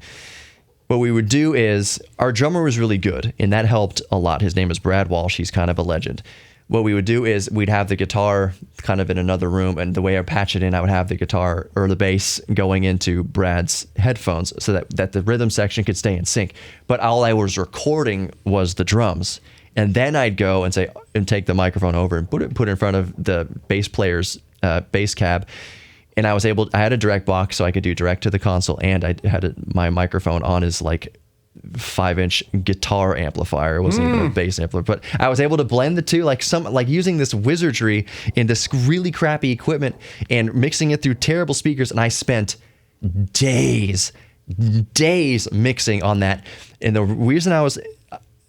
What we would do is, our drummer was really good, and that helped a lot. His name is Brad Walsh. He's kind of a legend. What we would do is we'd have the guitar kind of in another room, and the way I patch it in, I would have the guitar or the bass going into Brad's headphones so that the rhythm section could stay in sync. But all I was recording was the drums. And then I'd go and take the microphone over and put it in front of the bass player's bass cab. And I had a direct box, so I could do direct to the console, and I had my microphone on his like 5-inch guitar amplifier. It wasn't even a bass amplifier, but I was able to blend the two, like using this wizardry in this really crappy equipment and mixing it through terrible speakers. And I spent days mixing on that. And the reason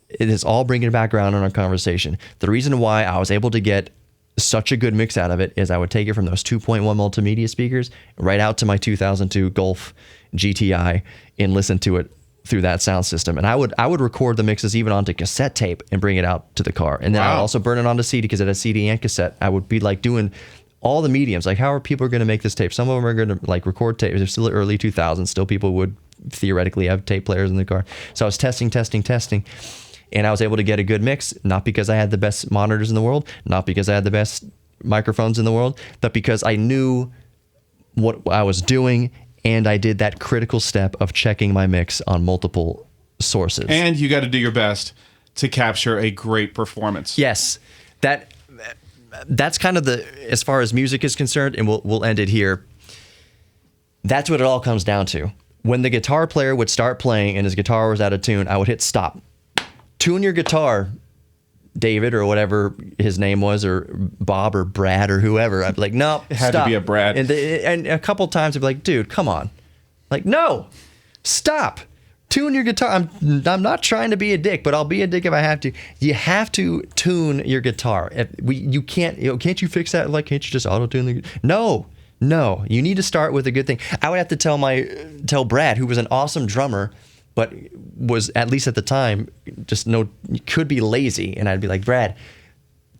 it is all bringing back around on our conversation. The reason why I was able to get such a good mix out of it is I would take it from those 2.1 multimedia speakers right out to my 2002 Golf GTI and listen to it through that sound system. And I would record the mixes even onto cassette tape and bring it out to the car. And then I would also burn it onto CD because it had CD and cassette. I would be like doing all the mediums. Like, how are people going to make this tape? Some of them are going to like record tape. They're still early 2000s. Still people would theoretically have tape players in the car. So I was testing. And I was able to get a good mix, not because I had the best monitors in the world, not because I had the best microphones in the world, but because I knew what I was doing. And I did that critical step of checking my mix on multiple sources.
And you got to do your best to capture a great performance.
Yes, that's kind of as far as music is concerned, and we'll end it here. That's what it all comes down to. When the guitar player would start playing and his guitar was out of tune, I would hit stop. Tune your guitar, David, or whatever his name was, or Bob or Brad or whoever. I'd be like, no,
it had
stop.
to be a Brad.
And a couple times I'd be like, dude, come on. Like, no, stop. Tune your guitar. I'm not trying to be a dick, but I'll be a dick if I have to. You have to tune your guitar. You can't. Can't you fix that? Like, can't you just auto tune the? No. You need to start with a good thing. I would have to tell Brad, who was an awesome drummer, but was, at least at the time, could be lazy. And I'd be like, Brad,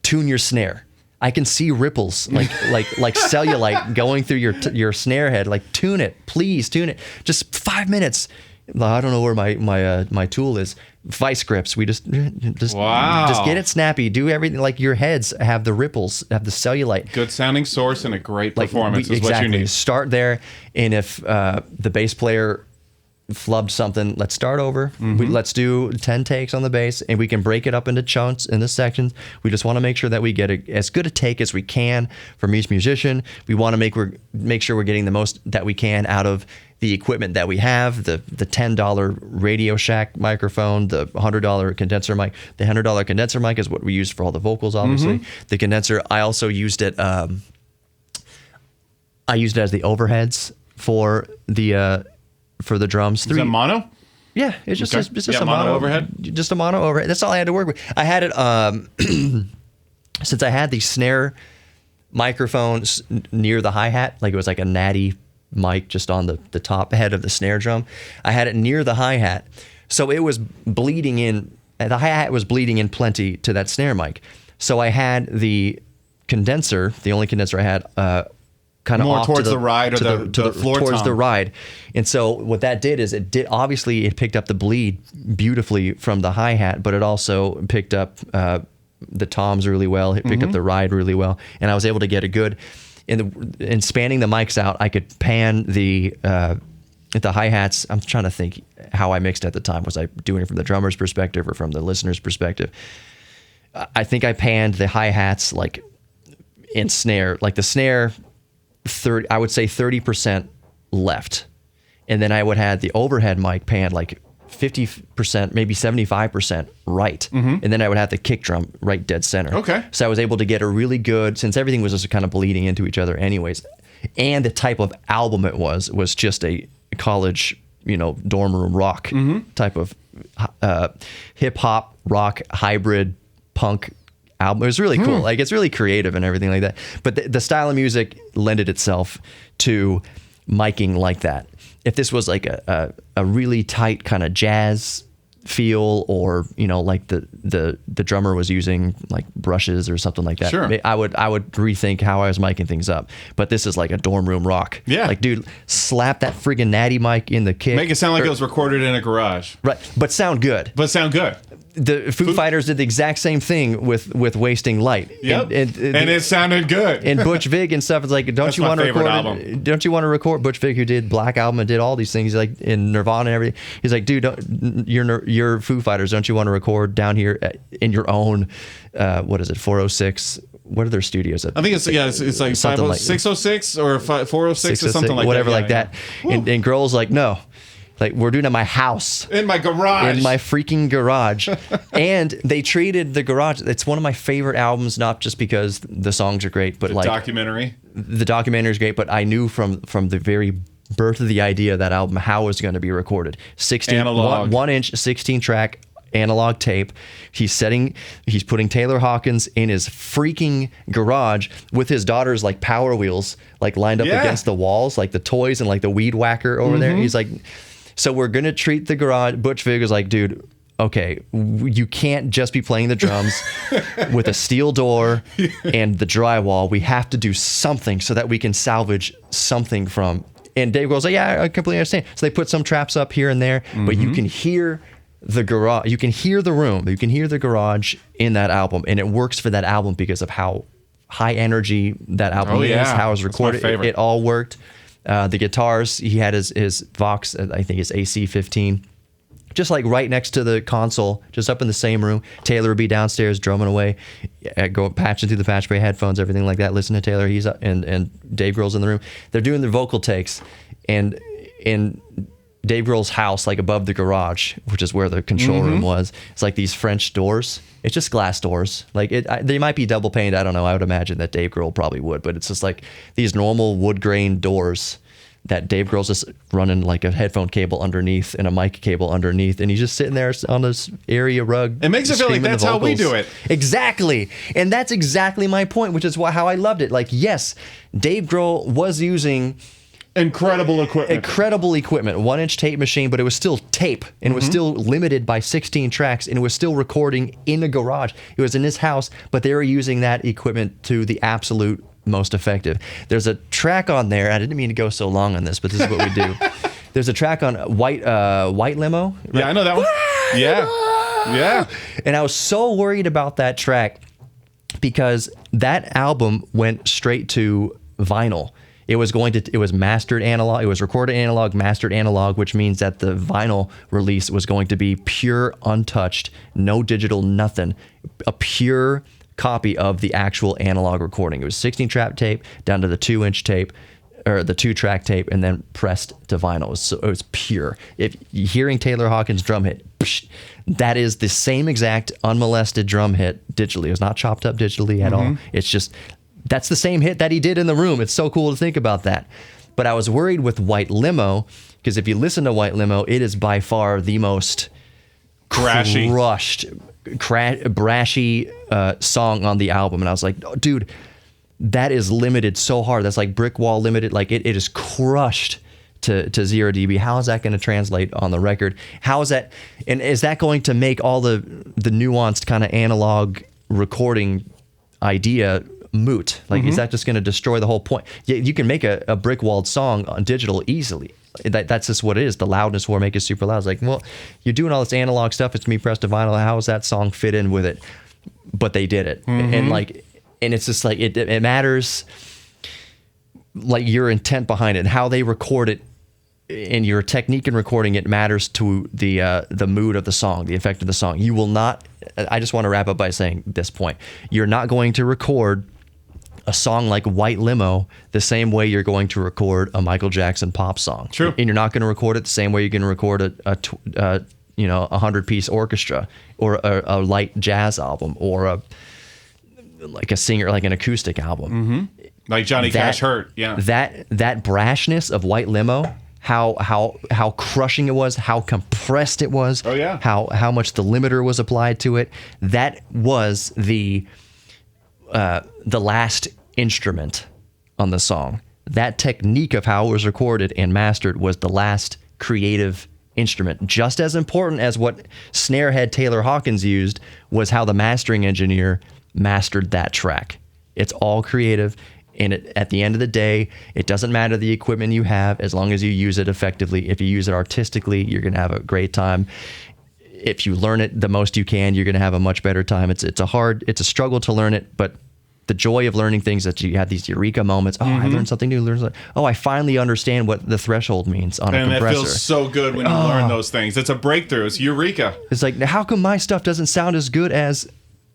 tune your snare. I can see ripples like cellulite going through your snare head. Like, tune it, please tune it. Just 5 minutes. I don't know where my tool is. Vice grips. We just get it snappy. Do everything. Like, your heads have the ripples, have the cellulite.
Good sounding source and a great performance is what you need.
Start there. And if the bass player flubbed something, let's start over. Let's do 10 takes on the bass, and we can break it up into chunks, into sections. We just want to make sure that we get as good a take as we can from each musician. We want to make sure we're getting the most that we can out of the equipment that we have, the $10 Radio Shack microphone, the $100 condenser mic. The $100 condenser mic is what we use for all the vocals, obviously. The condenser, I also used it. I used it as the overheads for the drums.
Is that mono?
Yeah, it's just a mono
overhead.
Just a mono overhead. That's all I had to work with. I had it since I had the snare microphones near the hi-hat, like it was like a natty mic just on the top head of the snare drum. I had it near the hi-hat, so it was bleeding in. The hi-hat was bleeding in plenty to that snare mic. So I had the condenser, the only condenser I had, kind of
more
off
towards the ride or the floor
towards
tom.
the ride. And so what that did is it picked up the bleed beautifully from the hi-hat, but it also picked up the toms really well. It picked up the ride really well, and I was able to get a good in spanning the mics out. I could pan the hi-hats. I'm trying to think how I mixed at the time. Was I doing it from the drummer's perspective or from the listener's perspective? I think I panned the hi-hats like in snare, like the snare 30, I would say 30% left. And then I would have the overhead mic panned like 50%, maybe 75% right. And then I would have the kick drum right dead center.
Okay.
So I was able to get a really good, since everything was just kind of bleeding into each other anyways. And the type of album it was just a college, dorm room rock type of hip hop, rock, hybrid, punk album. It was really cool. Like, it's really creative and everything like that. But the style of music lended itself to miking like that. If this was like a really tight kind of jazz feel, or like the drummer was using like brushes or something like that,
sure,
I would rethink how I was miking things up. But this is like a dorm room rock.
Yeah,
like, dude, slap that friggin' natty mic in the kick,
make it sound like it was recorded in a garage,
right? But sound good. The Foo Fighters did the exact same thing with Wasting Light.
Yep. And it sounded good.
And Butch Vig and stuff is like, don't you want to record Butch Vig, who did Black Album and did all these things, like in Nirvana and everything. He's like, dude, you're Foo Fighters. Don't you want to record down here in your own, what is it, 406? What are their studios at?
I think it's like 606 or 406 or something like
whatever
that.
Like that. And Grohl's like, no. Like, we're doing it at my house.
In my garage.
In my freaking garage. And they treated the garage. It's one of my favorite albums, not just because the songs are great, but
the documentary.
The documentary is great, but I knew from the very birth of the idea of that album how it was going to be recorded. 1 inch, 16 track analog tape. He's putting Taylor Hawkins in his freaking garage with his daughter's like Power Wheels like lined up against the walls, like the toys and like the weed whacker over there. He's like, so we're gonna treat the garage. Butch Vig was like, dude, okay, you can't just be playing the drums with a steel door and the drywall. We have to do something so that we can salvage something from. And Dave goes, like, yeah, I completely understand. So they put some traps up here and there, but you can hear the garage, you can hear the room, you can hear the garage in that album, and it works for that album because of how high energy that album is, how it was recorded. It all worked. The guitars, he had his Vox, I think his AC-15, just like right next to the console, just up in the same room. Taylor would be downstairs drumming away, go patching through the patch bay headphones, everything like that. Listen to Taylor, he's up, and Dave Grohl's in the room. They're doing their vocal takes, and in Dave Grohl's house, like above the garage, which is where the control room was, it's like these French doors. It's just glass doors. Like they might be double paned. I don't know. I would imagine that Dave Grohl probably would, but it's just like these normal wood grain doors that Dave Grohl's just running like a headphone cable underneath and a mic cable underneath, and he's just sitting there on this area rug.
It makes it feel like that's how we do it.
Exactly. And that's exactly my point, which is how I loved it. Like, yes, Dave Grohl was using
incredible equipment,
1 inch tape machine, but it was still tape, and it was still limited by 16 tracks, and it was still recording in a garage. It was in his house, but they were using that equipment to the absolute most effective. There's a track on there. I didn't mean to go so long on this, but this is what we do. There's a track on White Limo. Right?
Yeah, I know that one. Yeah.
And I was so worried about that track because that album went straight to vinyl. It was mastered analog. It was recorded analog, mastered analog, which means that the vinyl release was going to be pure, untouched, no digital, nothing. A pure copy of the actual analog recording. It was 16 track tape down to the 2 inch tape, or the 2-track tape, and then pressed to vinyl. It was pure. If you're hearing Taylor Hawkins' drum hit, that is the same exact unmolested drum hit digitally. It was not chopped up digitally at all. It's just, that's the same hit that he did in the room. It's so cool to think about that. But I was worried with White Limo, because if you listen to White Limo, it is by far the most brashy song on the album. And I was like, oh, dude, that is limited so hard. That's like brick wall limited. Like it is crushed to 0 dB. How is that going to translate on the record? How is that, and is that going to make all the nuanced kind of analog recording idea moot? Like, is that just going to destroy the whole point? You can make a brick walled song on digital easily. That's just what it is. The loudness will make it super loud. It's like, well, you're doing all this analog stuff. It's me pressed to vinyl. How does that song fit in with it? But they did it. And it's just like, it matters, like your intent behind it, and how they record it, and your technique in recording it matters to the mood of the song, the effect of the song. You will not, I just want to wrap up by saying this point. You're not going to record a song like White Limo the same way you're going to record a Michael Jackson pop song.
True.
And you're not going to record it the same way you're going to record a 100-piece orchestra, or a light jazz album, or like a singer, like an acoustic album.
Like Johnny Cash hurt. Yeah.
That brashness of White Limo, how crushing it was, how compressed it was.
Oh yeah.
How much the limiter was applied to it. That was the last instrument on the song. That technique of how it was recorded and mastered was the last creative instrument. Just as important as what snarehead Taylor Hawkins used was how the mastering engineer mastered that track. It's all creative, and at the end of the day, it doesn't matter the equipment you have, as long as you use it effectively. If you use it artistically, you're going to have a great time. If you learn it the most you can, you're going to have a much better time. It's a struggle to learn it, but the joy of learning things, that you have these eureka moments. Oh, I learned something new. Oh, I finally understand what the threshold means on a compressor.
And it feels so good when you learn those things. It's a breakthrough. It's eureka.
It's like, how come my stuff doesn't sound as good as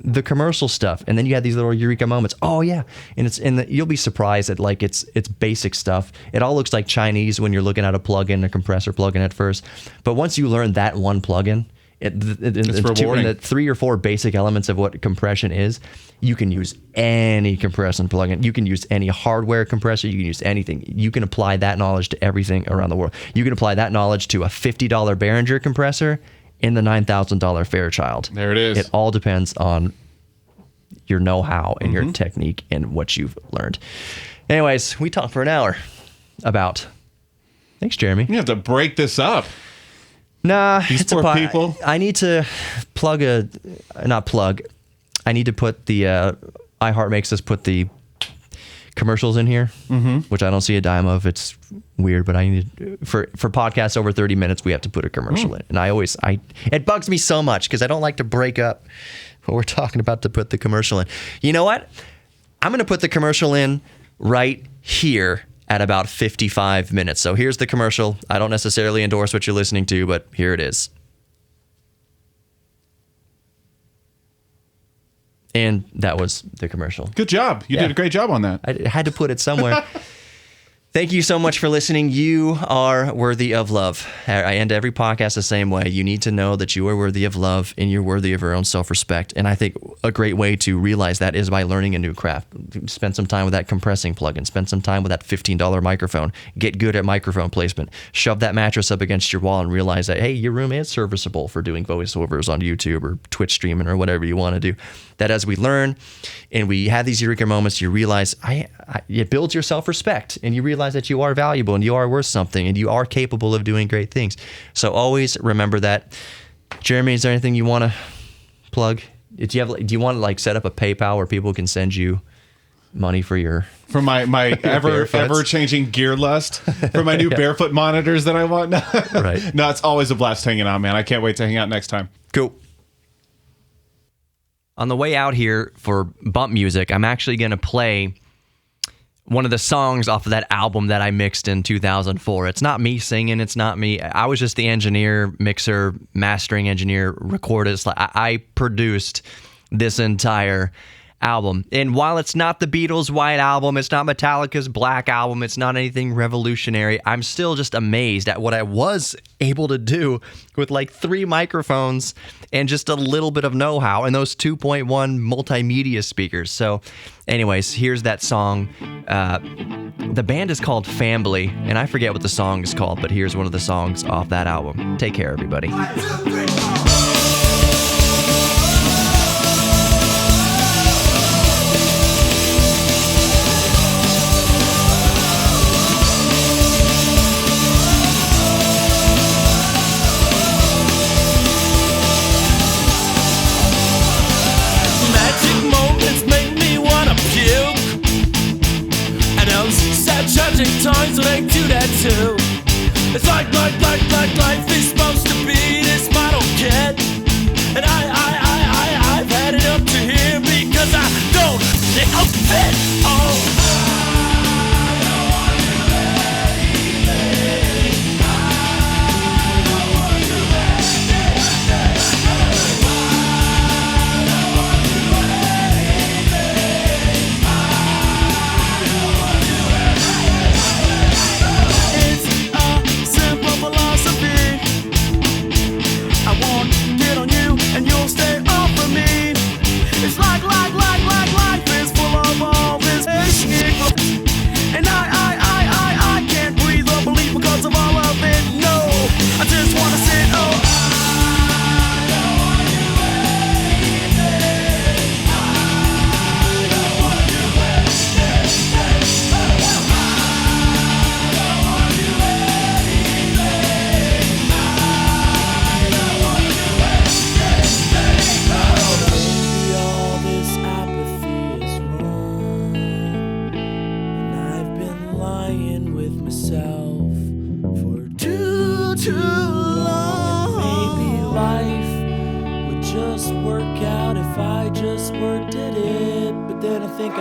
the commercial stuff, and then you had these little eureka moments. Oh yeah, and you'll be surprised at like it's basic stuff. It all looks like Chinese when you're looking at a plugin, a compressor plugin at first, but once you learn that one plugin, it's rewarding. The 3 or 4 basic elements of what compression is, you can use any compression plugin. You can use any hardware compressor. You can use anything. You can apply that knowledge to everything around the world. You can apply that knowledge to a $50 Behringer compressor in the $9,000 Fairchild.
There it is.
It all depends on your know-how and your technique and what you've learned. Anyways, we talked for an hour about... Thanks, Jeremy.
You have to break this up.
Nah,
these poor people.
I need to I need to put the iHeart makes us put the commercials in here, which I don't see a dime of. It's weird, but I need for podcasts over 30 minutes, we have to put a commercial in. And it bugs me so much because I don't like to break up what we're talking about to put the commercial in. You know what? I'm going to put the commercial in right here at about 55 minutes. So here's the commercial. I don't necessarily endorse what you're listening to, but here it is. And that was the commercial.
Good job. You did a great job on that.
I had to put it somewhere. Thank you so much for listening. You are worthy of love. I end every podcast the same way. You need to know that you are worthy of love and you're worthy of your own self-respect. And I think a great way to realize that is by learning a new craft. Spend some time with that compressing plugin. Spend some time with that $15 microphone. Get good at microphone placement. Shove that mattress up against your wall and realize that, hey, your room is serviceable for doing voiceovers on YouTube or Twitch streaming or whatever you want to do. That as we learn and we have these eureka moments, you realize it builds your self-respect and you realize that you are valuable and you are worth something and you are capable of doing great things. So always remember that. Jeremy, is there anything you want to plug? Do you want to like set up a PayPal where people can send you money for
my ever changing gear lust for my new barefoot monitors that I want?
Right.
No, it's always a blast hanging out, man. I can't wait to hang out next time.
Cool. On the way out here for bump music, I'm actually going to play one of the songs off of that album that I mixed in 2004. It's not me singing. It's not me. I was just the engineer, mixer, mastering engineer, recordist. I produced this entire album. And while it's not the Beatles' White Album, it's not Metallica's Black Album, it's not anything revolutionary, I'm still just amazed at what I was able to do with like 3 microphones and just a little bit of know-how and those 2.1 multimedia speakers. So anyways, here's that song. The band is called Family, and I forget what the song is called, but here's one of the songs off that album. Take care, everybody. 1, 2, 3, 4.
Tragic times when I do that too. It's like life is supposed to be this model kid. And I've had it up to here because I don't think I'll fit. Oh, life is full of all this and I can't breathe or believe because of all of it. No, I just wanna sit. Oh, I don't want you anything. I don't want you anything. I don't want you anything. I don't want you anything. All this apathy is wrong, and I've been lying with myself for too long. Maybe life would just work out if I just worked at it, but then I think